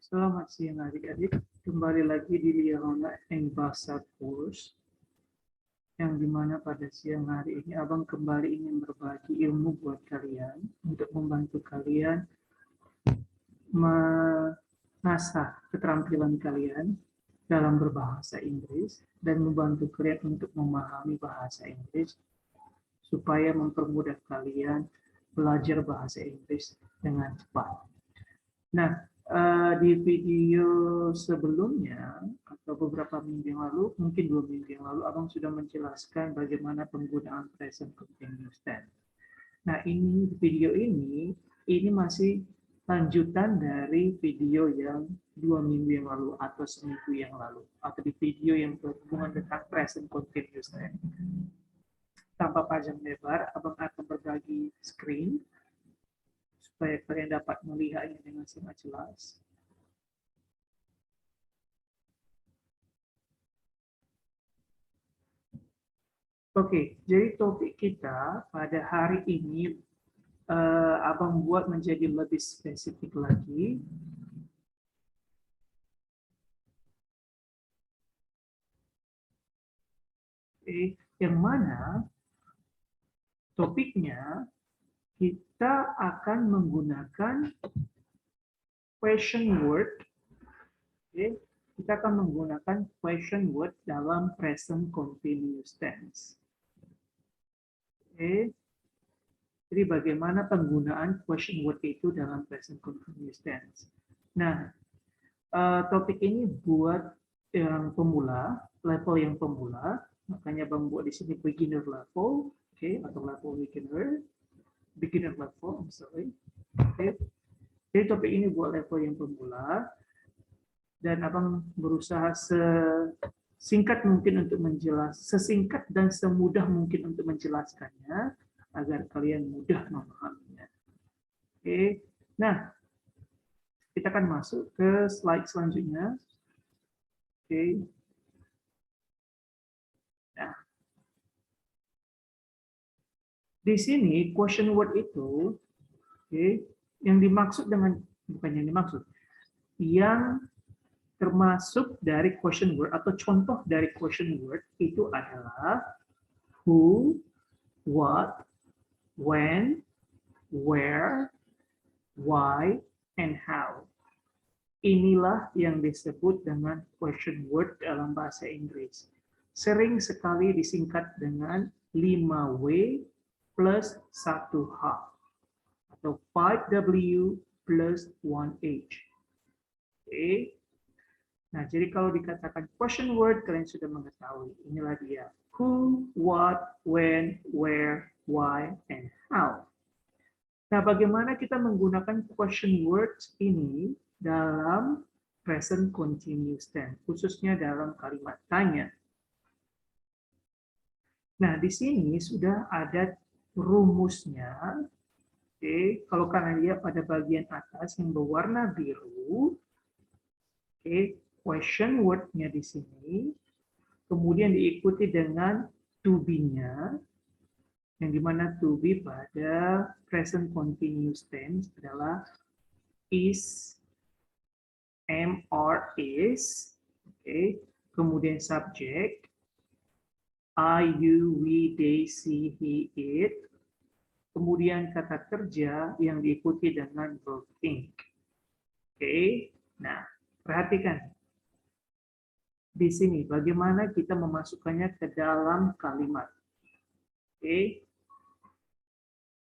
Selamat siang adik-adik, kembali lagi di Liahona Eng Bahasa Kurs, yang dimana pada siang hari ini Abang kembali ingin berbagi ilmu buat kalian, untuk membantu kalian mengasah keterampilan kalian dalam berbahasa Inggris, dan membantu kalian untuk memahami bahasa Inggris, supaya mempermudah kalian belajar bahasa Inggris dengan cepat. Nah, di video sebelumnya atau beberapa minggu yang lalu, mungkin 2 minggu yang lalu, Abang sudah menjelaskan bagaimana penggunaan present continuous tense. Nah, ini video ini masih lanjutan dari video yang 2 minggu yang lalu atau seminggu yang lalu, atau di video yang berhubungan tentang present continuous tense. Tanpa panjang lebar, Abang akan berbagi screen supaya kalian dapat melihatnya dengan sangat jelas. Oke, jadi topik kita pada hari ini Abang buat menjadi lebih spesifik lagi. Oke, yang mana topiknya kita akan menggunakan question word. Oke, kita akan menggunakan question word dalam present continuous tense. Oke. Jadi bagaimana penggunaan question word itu dalam present continuous tense. Nah, topik ini buat yang pemula, level yang pemula, makanya Bang buat di sini beginner level, oke, atau level beginner level, I'm sorry. Oke. Jadi topik ini buat level yang pemula, dan Abang berusaha sesingkat mungkin untuk sesingkat dan semudah mungkin untuk menjelaskannya, agar kalian mudah memahaminya. Oke, nah kita akan masuk ke slide selanjutnya. Oke, nah di sini question word itu, oke, yang dimaksud dengan bukan yang dimaksud, yang termasuk dari question word atau contoh dari question word itu adalah who, what, when, where, why, and how. Inilah yang disebut dengan question word dalam bahasa Inggris. Sering sekali disingkat dengan 5W plus 1H atau 5W plus 1H. Oke. Nah, jadi kalau dikatakan question word, kalian sudah mengetahui. Inilah dia. Who, what, when, where, why, and how. Nah, bagaimana kita menggunakan question words ini dalam present continuous tense, khususnya dalam kalimat tanya. Nah, di sini sudah ada rumusnya. Oke, kalau kalian lihat pada bagian atas yang berwarna biru, oke, question word-nya di sini, kemudian diikuti dengan to be-nya, yang dimana to be pada present continuous tense adalah is, am, are, is, okay. Kemudian subject, I, you, we, they, she, he, it. Kemudian kata kerja yang diikuti dengan verb think. Oke, nah perhatikan di sini bagaimana kita memasukkannya ke dalam kalimat. Oke,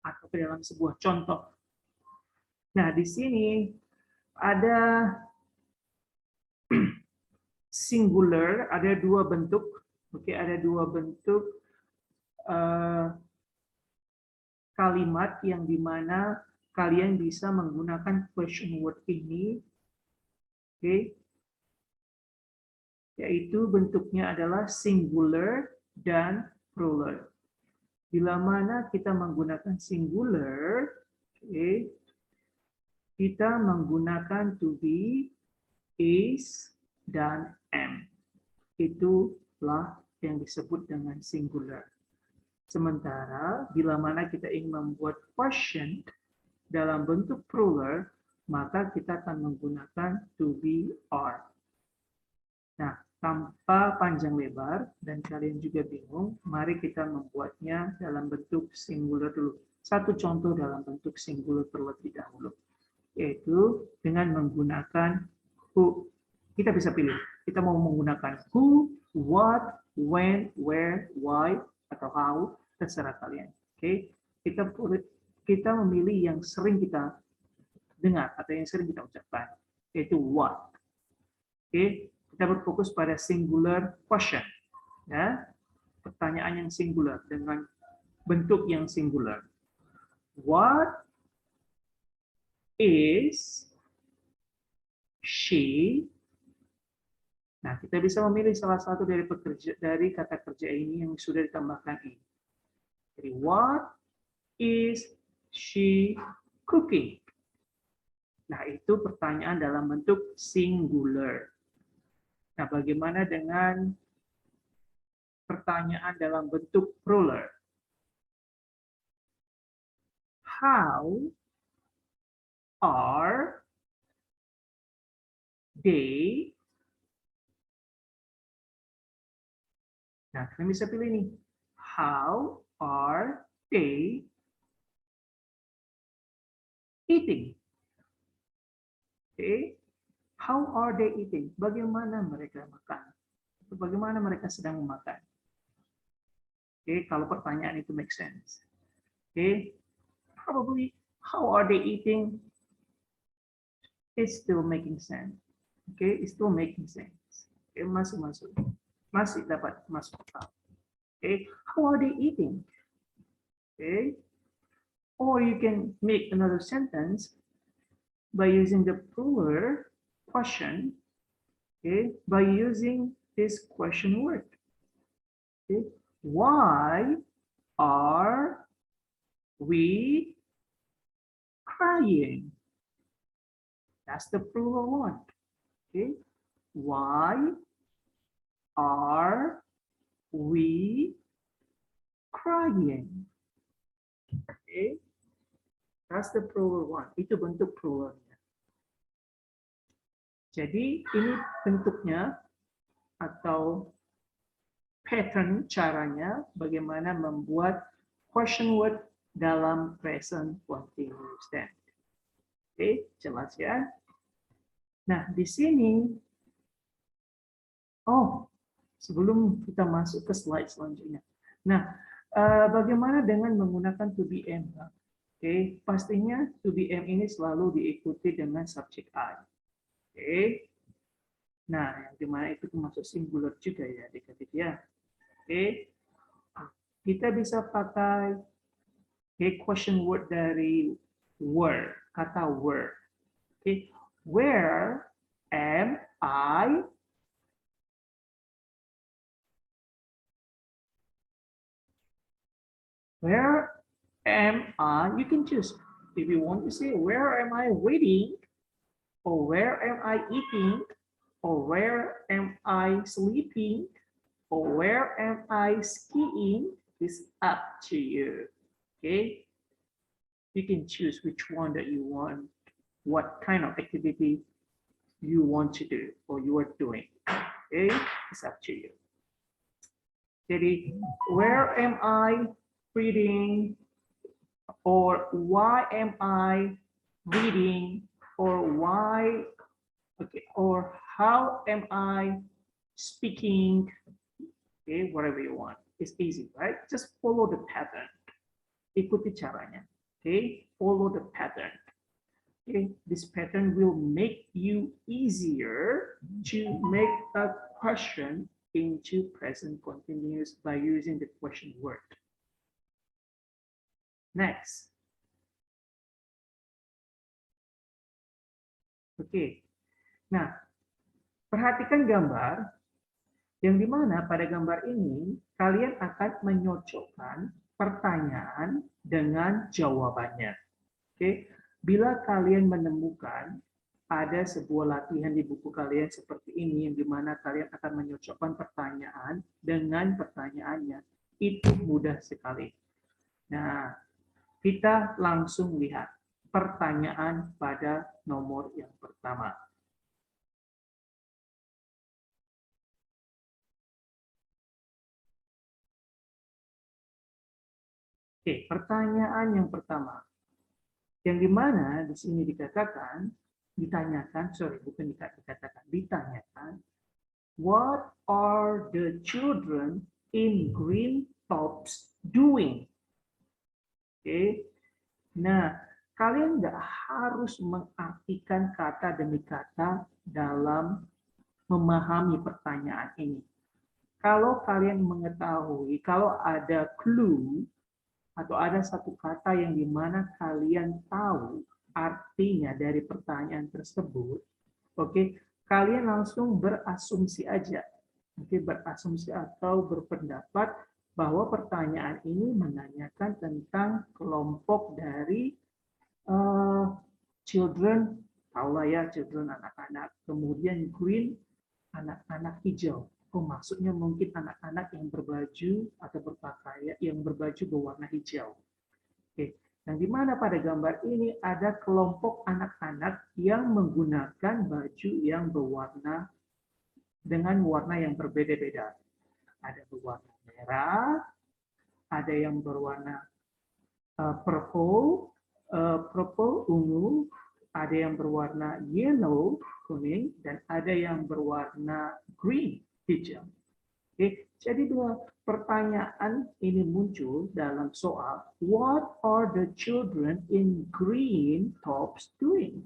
atau ke dalam sebuah contoh. Nah, di sini ada singular, ada dua bentuk. Oke, ada dua bentuk kalimat yang dimana kalian bisa menggunakan question word ini. Oke, yaitu bentuknya adalah singular dan plural. Bila mana kita menggunakan singular, oke, kita menggunakan to be, is, dan am. Itulah yang disebut dengan singular. Sementara bila mana kita ingin membuat question dalam bentuk plural, maka kita akan menggunakan to be, are. Nah, tanpa panjang lebar, dan kalian juga bingung, mari kita membuatnya dalam bentuk singular dulu. Satu contoh dalam bentuk singular terlebih dahulu, yaitu dengan menggunakan who. Kita bisa pilih, kita mau menggunakan who, what, when, where, why, atau how, terserah kalian. Oke, kita memilih yang sering kita dengar atau yang sering kita ucapkan, yaitu what. Oke, kita berfokus pada singular question, ya, pertanyaan yang singular dengan bentuk yang singular. What is she? Nah, kita bisa memilih salah satu dari kata kerja ini yang sudah ditambahkan in. Jadi, what is she cooking? Nah, itu pertanyaan dalam bentuk singular. Nah, bagaimana dengan pertanyaan dalam bentuk plural? How are they? Nah, kalian bisa pilih nih. How are they eating? Okay. How are they eating? Bagaimana mereka makan? Bagaimana mereka sedang makan? Okay. Kalau pertanyaan itu make sense. Okay. Probably how are they eating? It's still making sense. Okay, it's still making sense. Okay, masih dapat masuk akal. Okay, how are they eating? Okay, or you can make another sentence by using the plural question, okay, by using this question word. Okay, why are we crying? That's the plural one. Okay, why are we crying? Okay, that's the plural one. Itu bentuk pluralnya. Jadi ini bentuknya atau pattern caranya bagaimana membuat question word dalam present continuous tense. Oke, jelas ya. Nah, di sini, sebelum kita masuk ke slide selanjutnya. Nah, bagaimana dengan menggunakan to be am? Oke, pastinya to be am ini selalu diikuti dengan subject I. Oke. Nah, yang dimana itu termasuk singular juga ya, adik-adik ya. Oke. Kita bisa pakai question word dari where, kata where. Oke. Where am I? Where am I? You can choose. If you want to say, where am I reading? Or where am I eating? Or where am I sleeping? Or where am I skiing? It's up to you. Okay? You can choose which one that you want, what kind of activity you want to do or you are doing. Okay? It's up to you. Jadi, where am I reading? Or why am I reading? Or why, okay, or how am I speaking? Okay, whatever you want. It's easy, right? Just follow the pattern. Ikuti caranya. Okay, follow the pattern. Okay, this pattern will make you easier to make a question into present continuous by using the question word. Next. Oke. Nah, perhatikan gambar yang dimana pada gambar ini kalian akan menyocokkan pertanyaan dengan jawabannya. Oke, bila kalian menemukan ada sebuah latihan di buku kalian seperti ini yang dimana kalian akan menyocokkan pertanyaan dengan pertanyaannya, itu mudah sekali. Nah, kita langsung lihat. pertanyaan pada nomor yang pertama. Oke, pertanyaan yang pertama. Yang dimana di sini ditanyakan, what are the children in green tops doing? Oke, nah kalian nggak harus mengartikan kata demi kata dalam memahami pertanyaan ini. Kalau kalian mengetahui, kalau ada clue atau ada satu kata yang dimana kalian tahu artinya dari pertanyaan tersebut, oke, kalian langsung berasumsi aja, oke, berasumsi atau berpendapat bahwa pertanyaan ini menanyakan tentang kelompok dari children, tahulah ya, children anak-anak, kemudian green anak-anak hijau. Oh, maksudnya mungkin anak-anak yang berbaju atau berpakaian yang berbaju berwarna hijau. Oke. Yang dimana pada gambar ini ada kelompok anak-anak yang menggunakan baju yang berwarna dengan warna yang berbeda-beda. Ada berwarna merah, ada yang berwarna purple, ungu, ada yang berwarna yellow, kuning, dan ada yang berwarna green, hijau. Oke, jadi dua pertanyaan ini muncul dalam soal what are the children in green tops doing?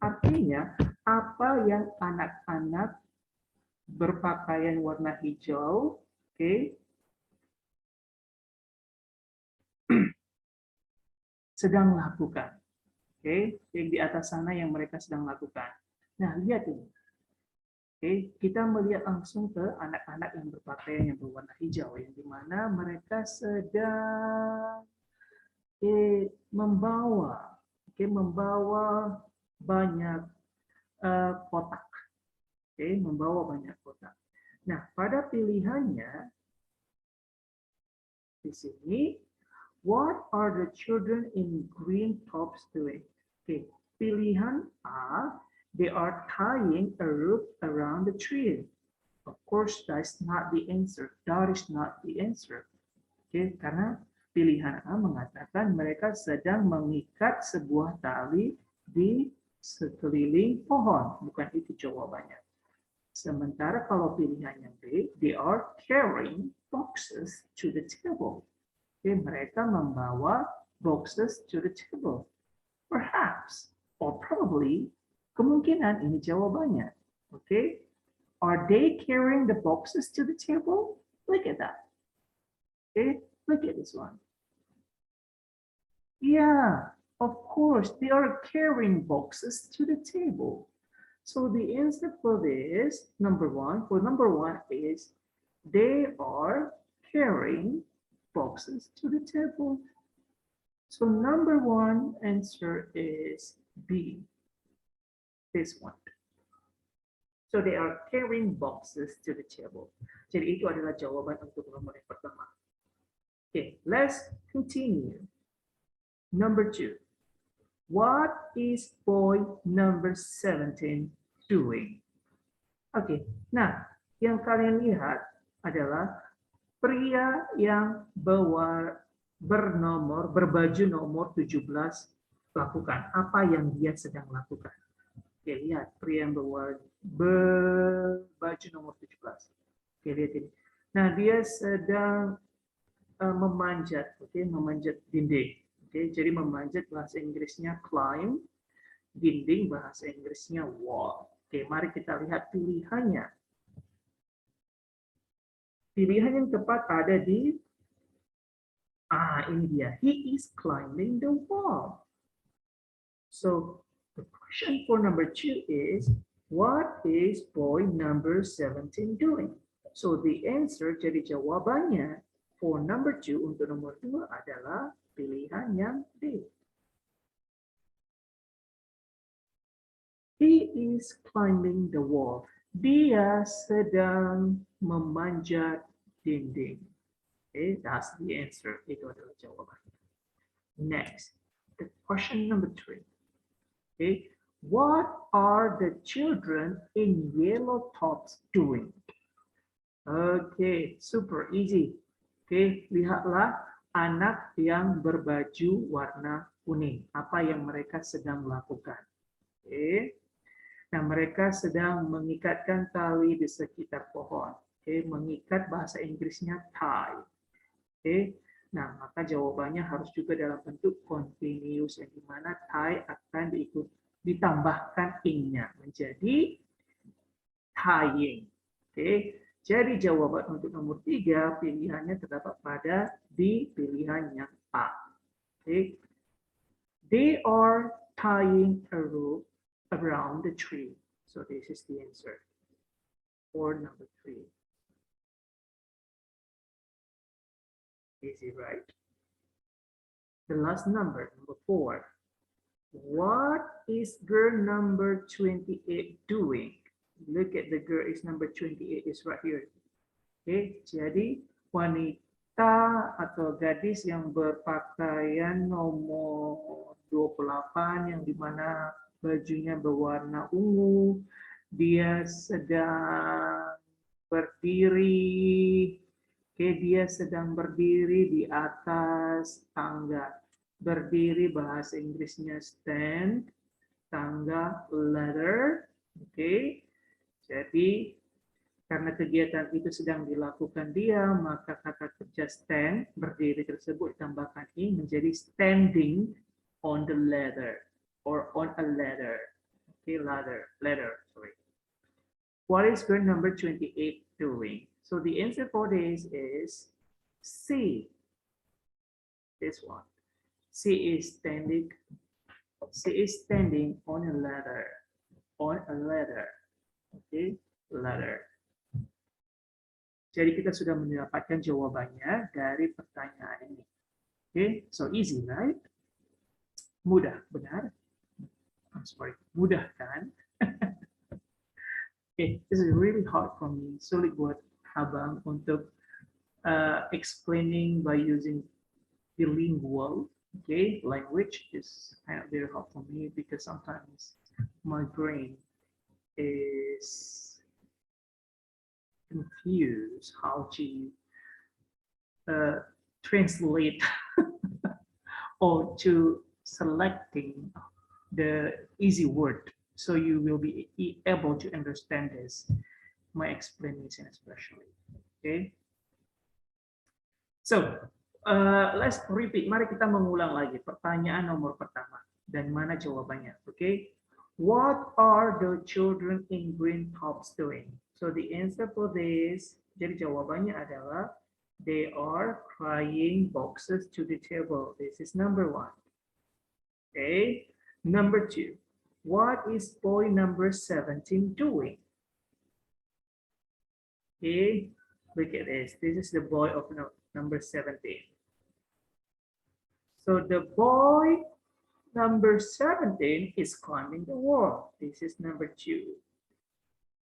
Artinya, apa yang anak-anak berpakaian warna hijau, oke, sedang lakukan. Oke, yang di atas sana yang mereka sedang lakukan. Nah, lihat ini. Oke, kita melihat langsung ke anak-anak yang berpakaian yang berwarna hijau, yang dimana mereka sedang membawa banyak kotak, membawa banyak kotak. Nah, pada pilihannya di sini, what are the children in green tops doing? Oke, pilihan A, they are tying a rope around the tree. Of course, that's not the answer. That is not the answer. Oke, karena pilihan A mengatakan mereka sedang mengikat sebuah tali di sekeliling pohon. Bukan itu jawabannya. Sementara kalau pilihan yang B, they are carrying boxes to the table. Oke, mereka membawa boxes to the table. Perhaps or probably, kemungkinan ini jawabannya. Oke, are they carrying the boxes to the table? Look at that. Okay, look at this one. Yeah, of course, they are carrying boxes to the table. So the answer for this, number one is they are carrying boxes to the table. So number one answer is B, this one. So they are carrying boxes to the table. Jadi itu adalah jawaban untuk nomor yang pertama. Okay, let's continue. Number 2. What is boy number 17 doing? Oke, nah yang kalian lihat adalah pria yang berbaju nomor 17 lakukan. Apa yang dia sedang lakukan? Oke, lihat pria yang berbaju nomor 17. Oke, lihat ini. Nah, dia sedang memanjat, memanjat dinding. Jadi memanjat bahasa Inggrisnya climb, dinding bahasa Inggrisnya wall. Mari kita lihat pilihannya. Pilihan yang tepat ada di ini dia. He is climbing the wall. So the question for number 2 is, what is boy number 17 doing? So the answer, jadi jawabannya for number 2 untuk nomor 2 adalah pilihan yang D. He is climbing the wall. Dia sedang memanjat dinding. Okay, that's the answer. Itu adalah jawabannya. Next, the question number 3. Okay, what are the children in yellow tops doing? Okay, super easy. Okay, lihatlah anak yang berbaju warna kuning. Apa yang mereka sedang lakukan? Okay. Nah, mereka sedang mengikatkan tali di sekitar pohon. Okay. Mengikat bahasa Inggrisnya tie. Okay. Nah, maka jawabannya harus juga dalam bentuk continuous, yang dimana tie akan ditambahkan ing-nya menjadi tying. Okay. Jadi jawaban untuk nomor 3 pilihannya terdapat pada di pilihan yang A. Okay. They are tying a rope around the tree. So this is the answer for number 3. Easy, right? The last number, number 4. What is girl number 28 doing? Look at the girl is number 28 is right here. Okay, jadi wanita atau gadis yang berpakaian nomor 28 yang dimana bajunya berwarna ungu, dia sedang berdiri, dia sedang berdiri di atas tangga. Berdiri bahasa Inggrisnya stand, tangga ladder, oke. Jadi karena kegiatan itu sedang dilakukan dia, maka kata kerja stand, berdiri tersebut tambahkan ing menjadi standing on the ladder or on a ladder. Okay, ladder, sorry. What is girl number 28 doing? So the answer for this is C. This one. C is standing on a ladder. On a ladder. Okay, ladder. Jadi kita sudah mendapatkan jawabannya dari pertanyaan ini. Okay, so easy, right? Mudah, benar? I'm sorry, mudah kan? Okay, this is really hard for me. Sulit buat abang untuk explaining by using bilingual, okay, language is kind of very hard for me because sometimes my brain is confused how to translate or to selecting the easy word, so you will be able to understand this, my explanation especially. Okay, so let's repeat. Mari kita mengulang lagi pertanyaan nomor pertama dan mana jawabannya. Okay, what are the children in green tops doing? So the answer for this, jadi jawabannya adalah they are carrying boxes to the table. This is number 1. Okay, number 2. What is boy number 17 doing? Okay, look at this. This is the boy of number 17. So the boy number 17 is climbing the wall. This is number 2.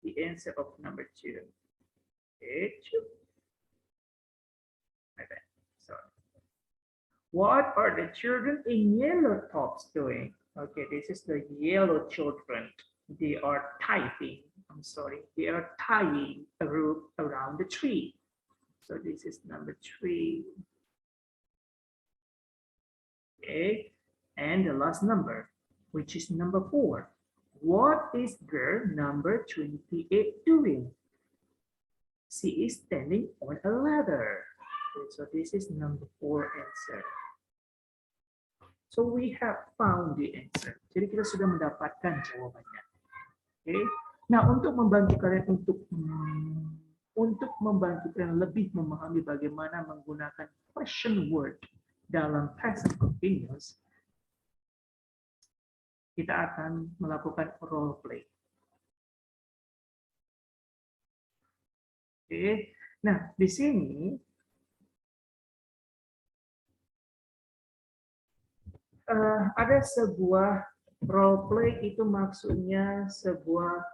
The answer of number 2. Okay, 2. Okay, sorry. What are the children in yellow tops doing? Okay, this is the yellow children. They are tying. I'm sorry. They are tying a rope around the tree. So this is number 3. Okay, and the last number, which is number 4. What is girl number 28 doing? She is standing on a ladder. Okay, so this is number 4 answer. So we have found the answer. Jadi kita sudah mendapatkan jawabannya. Okay. Nah, untuk membantu kalian lebih memahami bagaimana menggunakan question word dalam present continuous, kita akan melakukan role play. Oke. Nah, di sini ada sebuah role play, itu maksudnya sebuah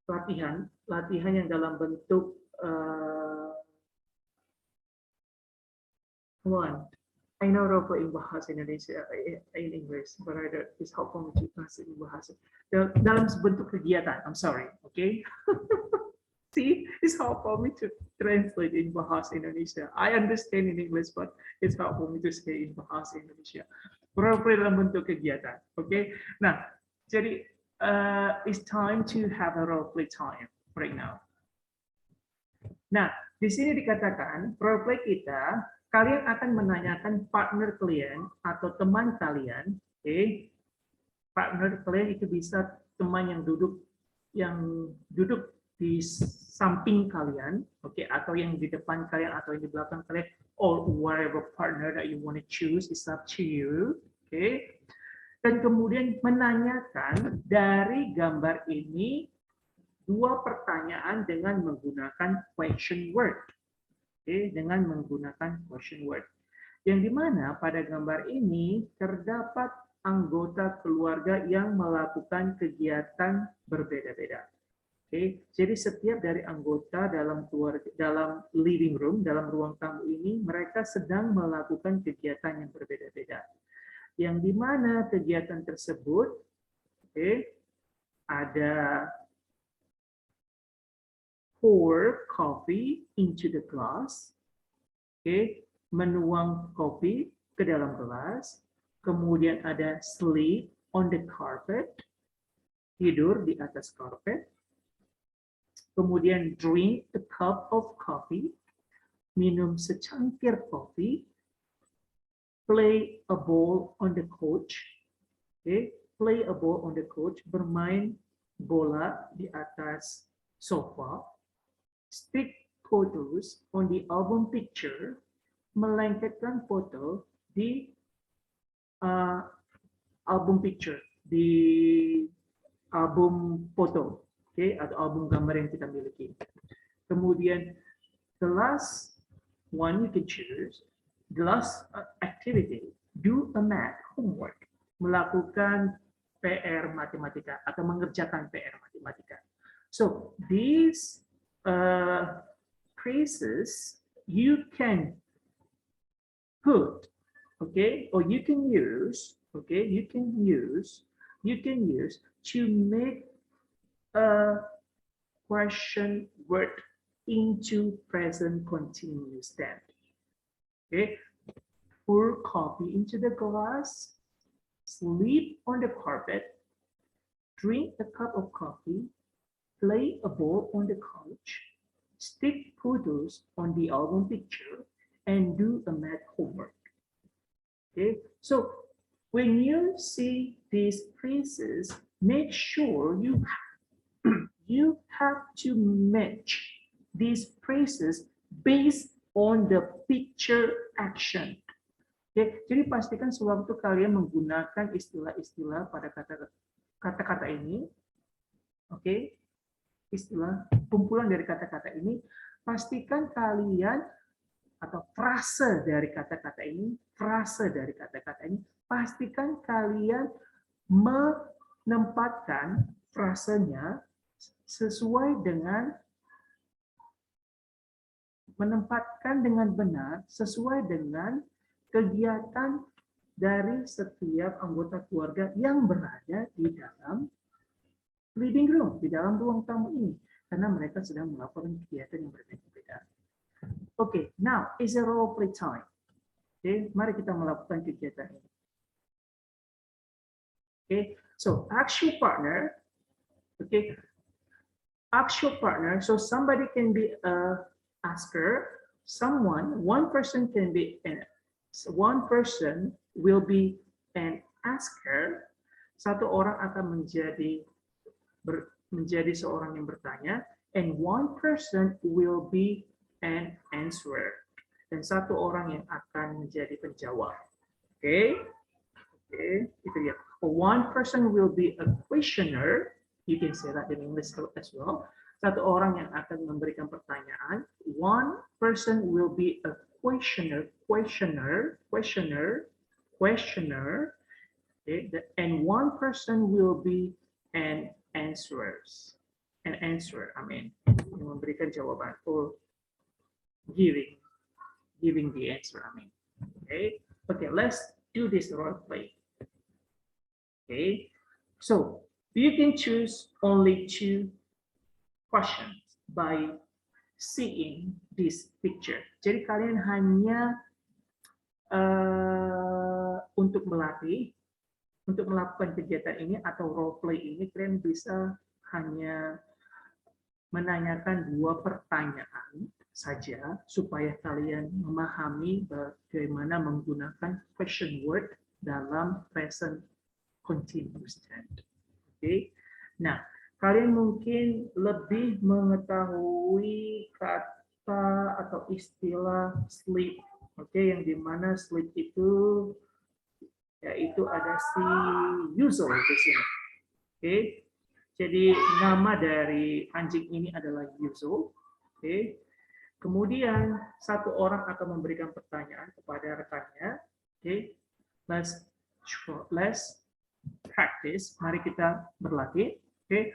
latihan yang dalam bentuk One, I know role play in bahasa Indonesia in English, but I don't. It's hard for me to translate in bahasa dalam bentuk kegiatan. I'm sorry, okay? See, it's hard for me to translate in bahasa Indonesia. I understand in English, but it's hard for me to say in bahasa Indonesia. Role play dalam bentuk kegiatan, okay? Nah, jadi it's time to have a role play time right now. Nah, di sini dikatakan role play kita, kalian akan menanyakan partner kalian atau teman kalian, okay? Partner kalian itu bisa teman yang duduk di samping kalian, okay? Atau yang di depan kalian atau yang di belakang kalian, or whatever partner that you want to choose is up to you, okay? Dan kemudian menanyakan dari gambar ini 2 pertanyaan dengan menggunakan question word. Okay, dengan menggunakan question word. Yang dimana pada gambar ini terdapat anggota keluarga yang melakukan kegiatan berbeda-beda. Okay, jadi setiap dari anggota dalam keluarga, dalam living room, dalam ruang tamu ini, mereka sedang melakukan kegiatan yang berbeda-beda. Yang dimana kegiatan tersebut, okay, ada pour coffee into the glass, okay, menuang kopi ke dalam gelas, kemudian ada sleep on the carpet, tidur di atas karpet, kemudian drink a cup of coffee, minum secangkir kopi, play a ball on the couch, okay, play a ball on the couch, bermain bola di atas sofa, stick photos on the album picture, melengketkan foto di album picture, di album foto, okay, atau album gambar yang kita miliki. Kemudian the last one you can choose, the last activity, do a math homework, melakukan PR matematika atau mengerjakan PR matematika. So these phrases you can put, okay, or you can use, okay, you can use to make a question word into present continuous tense. Okay, pour coffee into the glass, sleep on the carpet, drink a cup of coffee, play a ball on the couch, stick photos on the album picture, and do a math homework. Okay, so when you see these phrases, make sure you have to match these phrases based on the picture action. Okay, jadi pastikan sewaktu kalian menggunakan istilah-istilah pada kata-kata ini, oke, okay, istilah kumpulan dari kata-kata ini, pastikan kalian atau frase dari kata-kata ini, pastikan kalian menempatkan frasenya sesuai dengan benar sesuai dengan kegiatan dari setiap anggota keluarga yang berada di dalam living room, di dalam ruang tamu ini, karena mereka sedang melakukan kegiatan yang berbeda-beda. Okay, now is a role play time. Okay, mari kita melakukan kegiatan ini. Okay, so actual partner. Okay, actual partner. So somebody can be a asker. One person can be one person will be an asker. Satu orang akan menjadi seorang yang bertanya, and one person will be an answerer. Dan satu orang yang akan menjadi penjawab. Okay? Okay, itu dia. One person will be a questioner. You can say that in English as well. Satu orang yang akan memberikan pertanyaan. One person will be a questioner. Okay, and one person will be an answerer. Memberikan jawaban or giving the answer. Okay, okay, let's do this role play. Okay, so you can choose only 2 questions by seeing this picture. Jadi kalian hanya untuk melatih, untuk melakukan kegiatan ini atau role play ini, kalian bisa hanya menanyakan 2 pertanyaan saja supaya kalian memahami bagaimana menggunakan question word dalam present continuous tense. Oke. Nah, kalian mungkin lebih mengetahui kata atau istilah sleep. Oke, yang dimana sleep itu yaitu ada si usual di sini. Oke. Jadi nama dari anjing ini adalah usual. Oke. Kemudian satu orang akan memberikan pertanyaan kepada rekannya. Oke. Let's practice. Mari kita berlatih. Oke.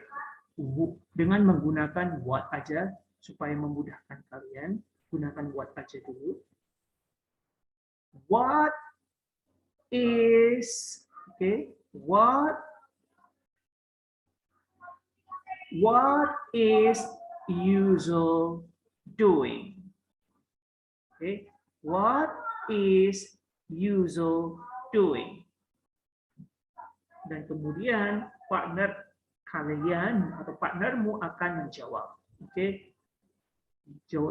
Dengan menggunakan what aja supaya memudahkan kalian. Gunakan what aja dulu. What is, okay, what is usual doing? Okay, what is usual doing? Dan kemudian partner kalian atau partnermu akan menjawab. Oke,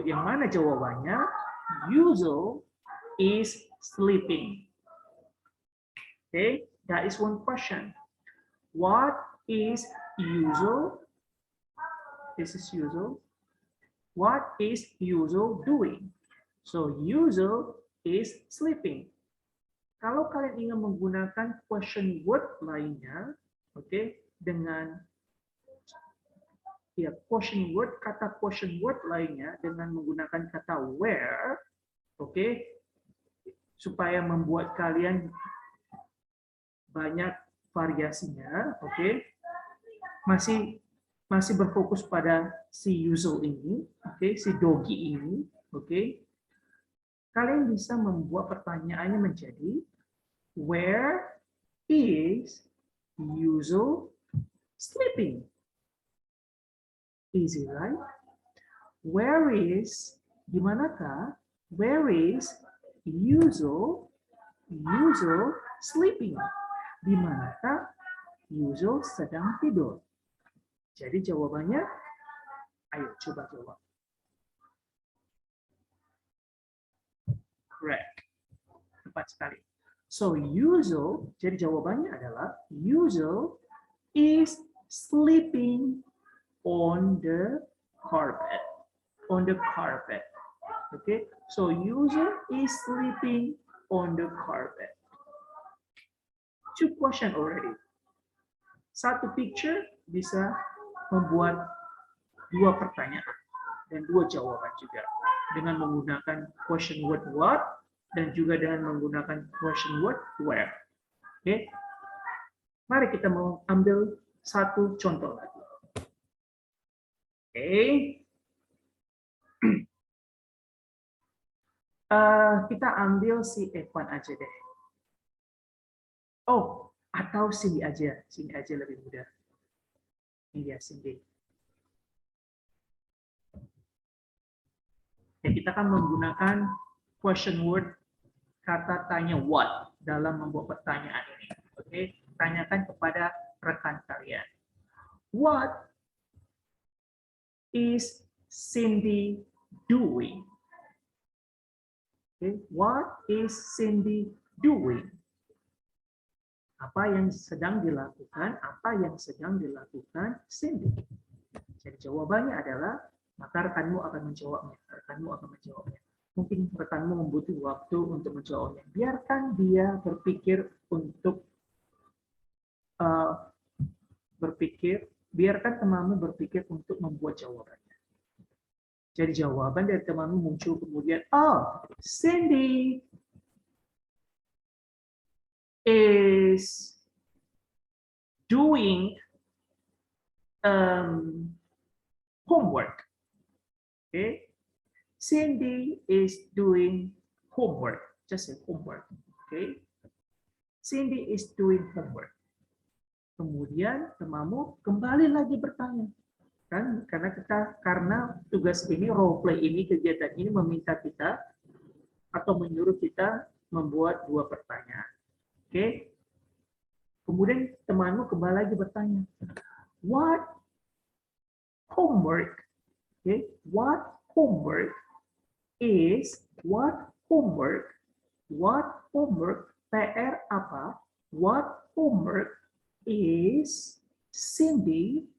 yang mana jawabannya? Usual is sleeping. Okay, that is one question. What is usual? This is usual. What is usual doing? So usual is sleeping. Kalau kalian ingin menggunakan question word lainnya, oke, dengan ya question word, kata question word lainnya dengan menggunakan kata where, oke, supaya membuat kalian banyak variasinya, oke. Masih berfokus pada si usual ini, oke, si doggy ini, oke. Kalian bisa membuat pertanyaannya menjadi where is usual sleeping? Easy, right? Where is, di manakah? Where is usual sleeping? Di manakah usual sedang tidur? Jadi jawabannya, ayo coba jawab. Correct. Tepat sekali. So usual, jadi jawabannya adalah usual is sleeping on the carpet. On the carpet. Okay. So usual is sleeping on the carpet. 2 questions already. Satu picture bisa membuat 2 pertanyaan dan 2 jawaban juga dengan menggunakan question word what dan juga dengan menggunakan question word where. Oke. Mari kita mau ambil satu contoh lagi. Oke. Kita ambil si Evan aja deh. Oh, atau Cindy aja. Cindy aja lebih mudah. Ini dia Cindy. Ya, kita akan menggunakan question word kata tanya what dalam membuat pertanyaan ini. Oke, tanyakan kepada rekan kalian. What is Cindy doing? Okay, what is Cindy doing? Apa yang sedang dilakukan? Apa yang sedang dilakukan Cindy? Jadi jawabannya adalah maka rekanmu akan menjawabnya. Rekanmu akan menjawabnya. Mungkin rekanmu membutuhkan waktu untuk menjawabnya. Biarkan dia berpikir untuk biarkan temanmu berpikir untuk membuat jawabannya. Jadi jawaban dari temanmu muncul kemudian, oh, Cindy is doing homework. Okay, Cindy is doing homework. just say homework. Okay. Cindy is doing homework. Kemudian temamu kembali lagi bertanya. Kan karena tugas ini, role play ini, kegiatan ini meminta kita atau menyuruh kita membuat 2 pertanyaan. Oke. Kemudian temanmu kembali lagi bertanya, what homework? Okay. What homework PR apa? What homework is Cindy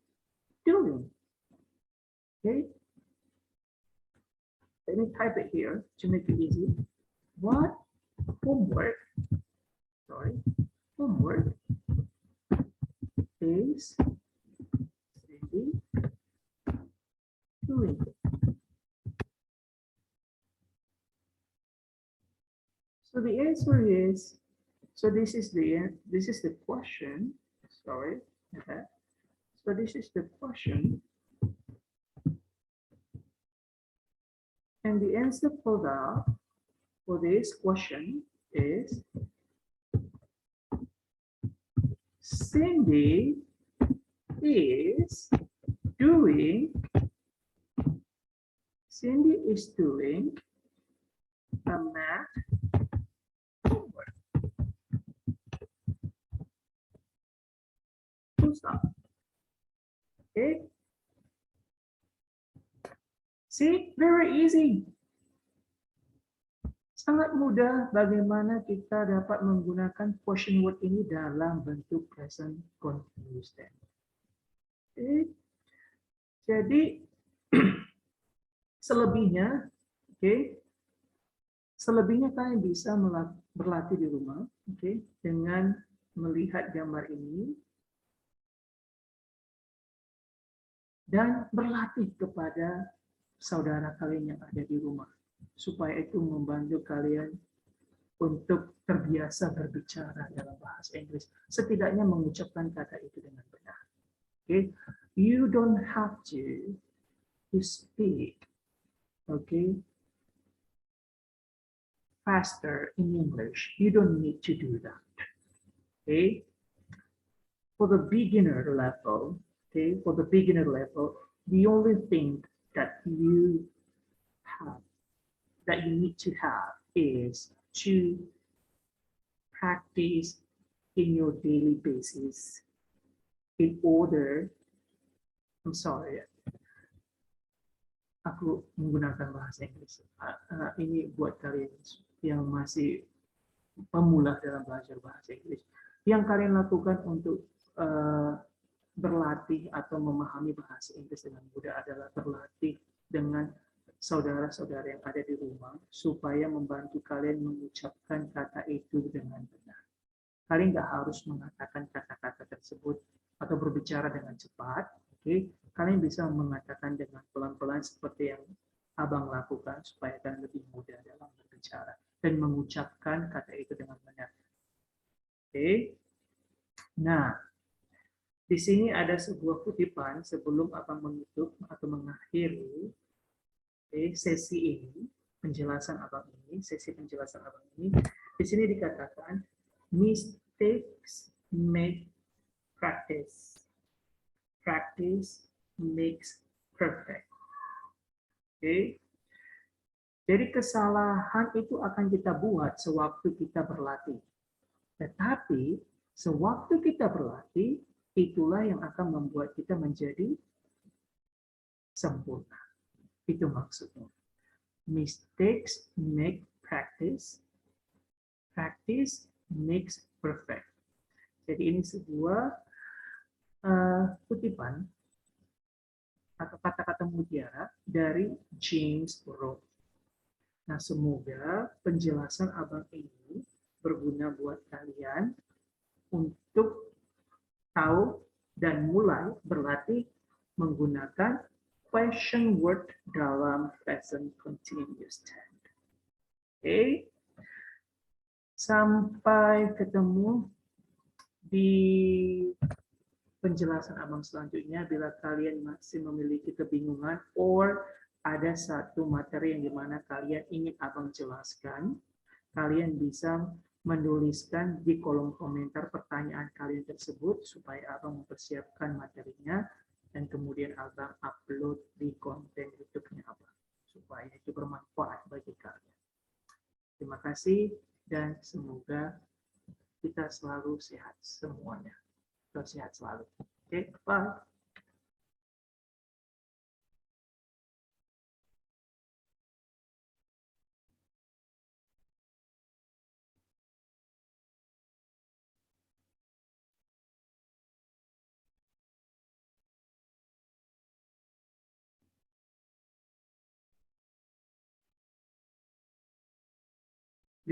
doing? Okay. Let me type it here to make it easy. What homework is Cindy doing? So the answer is, so this is the question. Sorry. Okay. So this is the question. And the answer for this question is Cindy is doing a math homework. Full stop. Okay. See, very easy. Sangat mudah bagaimana kita dapat menggunakan question word ini dalam bentuk present continuous tense. Okay. Jadi selebihnya, selebihnya kalian bisa berlatih di rumah, dengan melihat gambar ini dan berlatih kepada saudara kalian yang ada di rumah, supaya itu membantu kalian untuk terbiasa berbicara dalam bahasa Inggris, setidaknya mengucapkan kata itu dengan benar. Okay, you don't have to speak, faster in English. You don't need to do that. Okay, for the beginner level, the only thing that you need to have is to practice in your daily basis in order, aku menggunakan bahasa Inggris. Ini buat kalian yang masih pemula dalam belajar bahasa Inggris. Yang kalian lakukan untuk berlatih atau memahami bahasa Inggris dengan mudah adalah berlatih dengan saudara-saudara yang ada di rumah, supaya membantu kalian mengucapkan kata itu dengan benar. Kalian nggak harus mengatakan kata-kata tersebut atau berbicara dengan cepat. Kalian bisa mengatakan dengan pelan-pelan seperti yang Abang lakukan, supaya kalian lebih mudah dalam berbicara dan mengucapkan kata itu dengan benar. Nah, di sini ada sebuah kutipan sebelum Abang menutup atau mengakhiri sesi ini, sesi penjelasan Abang ini. Di sini dikatakan, mistakes make practice. Practice makes perfect. Jadi kesalahan itu akan kita buat sewaktu kita berlatih. Tetapi sewaktu kita berlatih, itulah yang akan membuat kita menjadi sempurna. Itu maksudnya. Mistakes make practice. Practice makes perfect. Jadi ini sebuah kutipan atau kata-kata mutiara dari James Rowe. Nah, semoga penjelasan Abang ini berguna buat kalian untuk tahu dan mulai berlatih menggunakan question word dalam present continuous tense. Sampai ketemu di penjelasan Abang selanjutnya. Bila kalian masih memiliki kebingungan or ada satu materi yang dimana kalian ingin Abang jelaskan, kalian bisa menuliskan di kolom komentar pertanyaan kalian tersebut supaya Abang mempersiapkan materinya dan kemudian Abang upload di konten YouTube-nya Abang supaya itu bermanfaat bagi kalian. Terima kasih dan semoga kita selalu sehat semuanya. Sehat selalu. Oke, bye.